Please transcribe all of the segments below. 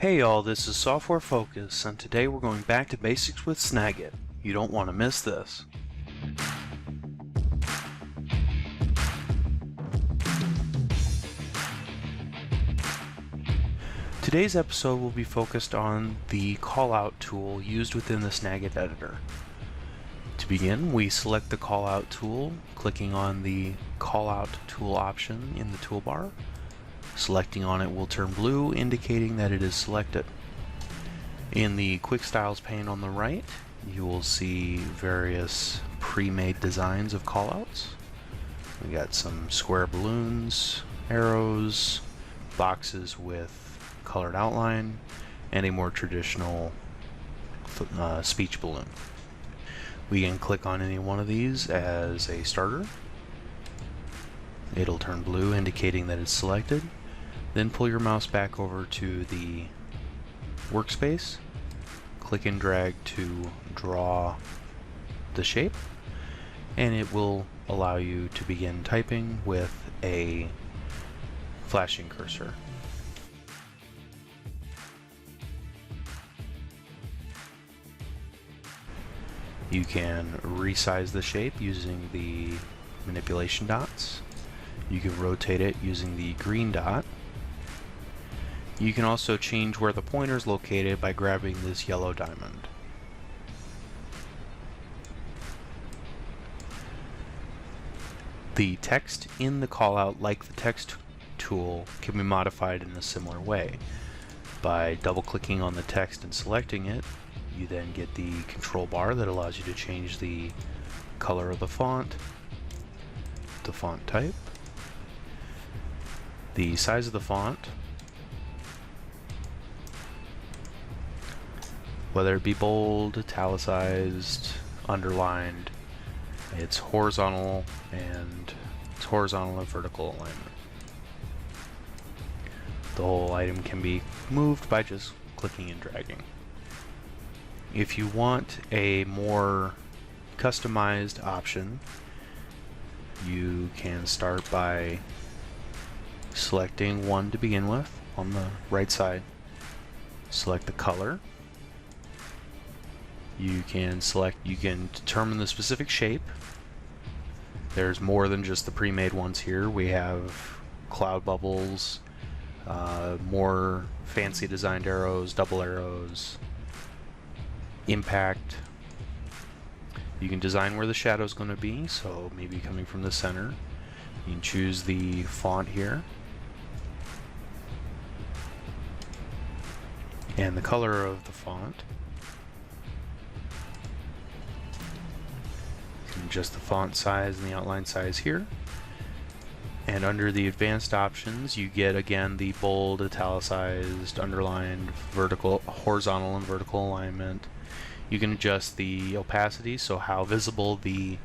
Hey y'all, this is Software Focus, and today we're going back to basics with Snagit. You don't want to miss this. Today's episode will be focused on the Callout tool used within the Snagit editor. To begin, we select the Callout tool, clicking on the Callout tool option in the toolbar. Selecting on it will turn blue, indicating that it is selected. In the Quick Styles pane on the right, you will see various pre-made designs of callouts. We got some square balloons, arrows, boxes with colored outline, and a more traditional speech balloon. We can click on any one of these as a starter. It'll turn blue, indicating that it's selected. Then pull your mouse back over to the workspace, click and drag to draw the shape, and it will allow you to begin typing with a flashing cursor. You can resize the shape using the manipulation dots. You can rotate it using the green dot. You can also change where the pointer is located by grabbing this yellow diamond. The text in the callout, like the text tool, can be modified in a similar way. By double-clicking on the text and selecting it, you then get the control bar that allows you to change the color of the font, the font type, the size of the font, whether it be bold, italicized, underlined, it's horizontal and vertical alignment. The whole item can be moved by just clicking and dragging. If you want a more customized option, you can start by selecting one to begin with on the right side. Select the color. You can determine the specific shape. There's more than just the pre-made ones here. We have cloud bubbles, more fancy designed arrows, double arrows, impact. You can design where the shadow is going to be, so maybe coming from the center. You can choose the font here and the color of the font. Adjust the font size and the outline size here. And under the advanced options, you get again the bold, italicized, underlined, horizontal and vertical alignment. You can adjust the opacity, so how visible the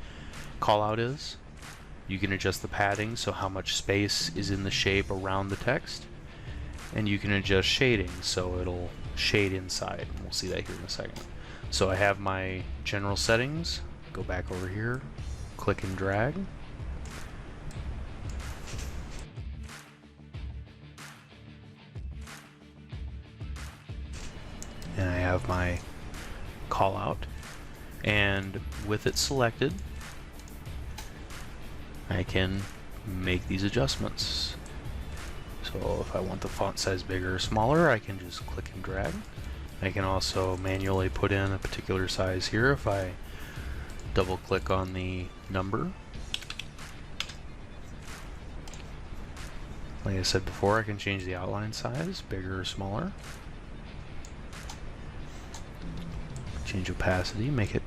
callout is. You can adjust the padding, so how much space is in the shape around the text. And you can adjust shading, so it'll shade inside. We'll see that here in a second. So I have my general settings. Go back over here, click and drag. And I have my callout. And with it selected, I can make these adjustments. So if I want the font size bigger or smaller, I can just click and drag. I can also manually put in a particular size here if I double click on the number. Like I said before, I can change the outline size, bigger or smaller. Change opacity, make it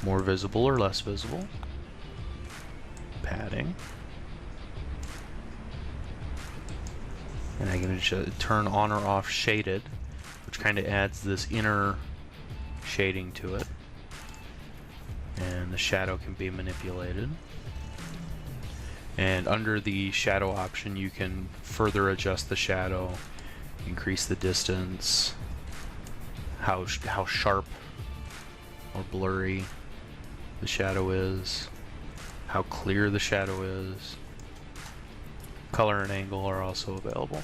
more visible or less visible. Padding. And I can turn on or off shaded, which kind of adds this inner shading to it. And the shadow can be manipulated. And under the shadow option, you can further adjust the shadow, increase the distance, how sharp or blurry the shadow is, how clear the shadow is. Color and angle are also available.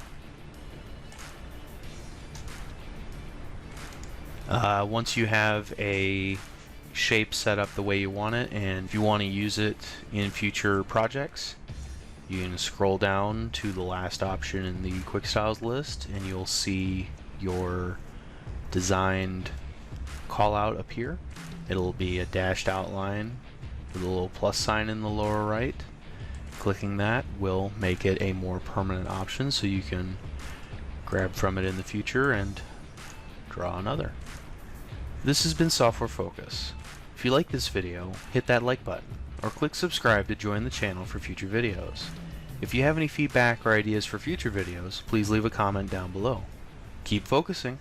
Once you have a shape set up the way you want it, and if you want to use it in future projects, you can scroll down to the last option in the quick styles list and you'll see your designed callout appear. It'll be a dashed outline with a little plus sign in the lower right. Clicking that will make it a more permanent option so you can grab from it in the future and draw another. This has been Software Focus. If you like this video, hit that like button, or click subscribe to join the channel for future videos. If you have any feedback or ideas for future videos, please leave a comment down below. Keep focusing!